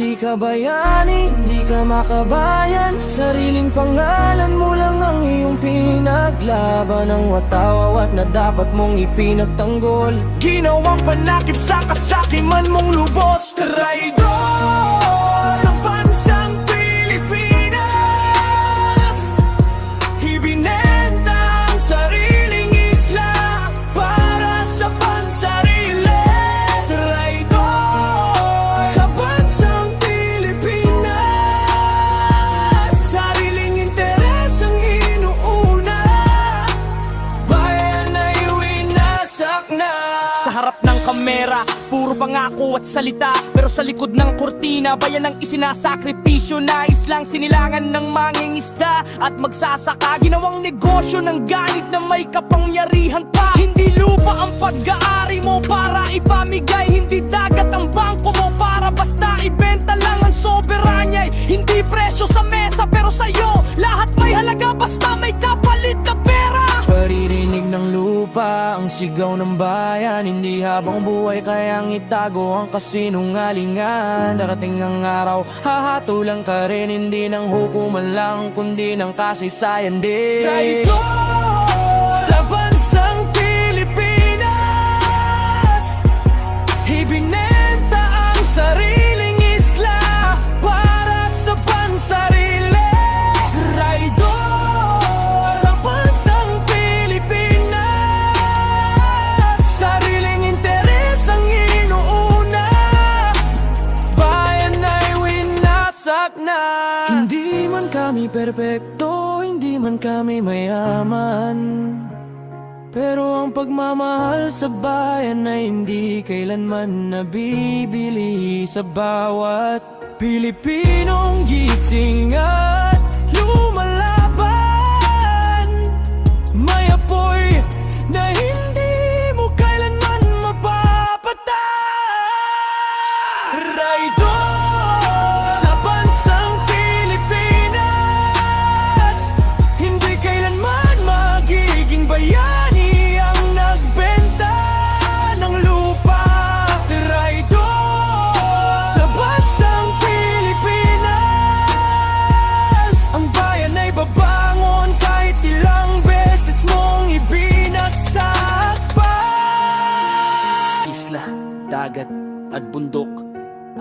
Hindi ka bayani, hindi ka makabayan. Sariling pangalan mo lang ang iyong pinaglaban. Ang watawawat na dapat mong ipinagtanggol. Ginawang panakip sa kasakiman mong lubos. Traidor sa bansang Pilipinas. Ibinenta ang sariling isla para sa pansarili. Traidor sa bansang Pilipinas. Sariling interes ang inuuna. Bayan ay winasak na. Sa harap ng kamera, puro pangako at salita, pero sa likod ng kurtina, bayan ang isinasakripisyo. Nais lang sinilangan ng mangingisda at magsasaka. Ginawang negosyo ng ganit na may kapangyarihan pa. Hindi lupa ang pag-aari mo para ipamigay. Hindi dagat ang bangko mo para basta ibenta lang ang soberanya. Hindi presyo sa mesa pero sa'yo lahat may halaga basta may kapalit na pera. Paririnig ng lupa, ang sigaw ng bayan. Hindi habang buhay kayang itago ang kasinungalingan. Darating ang araw, hahatulan ka rin. Hindi ng hukuman lang, kundi ng kasaysayan din. Traidor sa bansang Pilipinas. Ibinenta ang sariling isla para sa pansarili. Traidor sa bansang Pilipinas. Sariling interes ang inuuna. Bayan ay winasak na. Hindi man kami perpekto, hindi man kami mayaman, pero ang pagmamahal sa bayan ay hindi kailanman nabibili sa bawat Pilipinong gising at lumalaban. May apoy na hindi mo kailanman mapapatay. Traidor sa bansang Pilipinas. Hindi kailanman magiging bayani ang nagbenta ng lupa. Traidor sa bansang Pilipinas. Ang bayan ay babangon kahit ilang beses mong ibinagsak pa. Isla, dagat at bundok,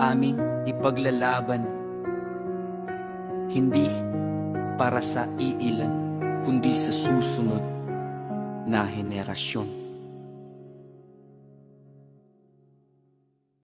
aming ipaglalaban. Hindi para sa iilan, kundi sa susunod na henerasyon.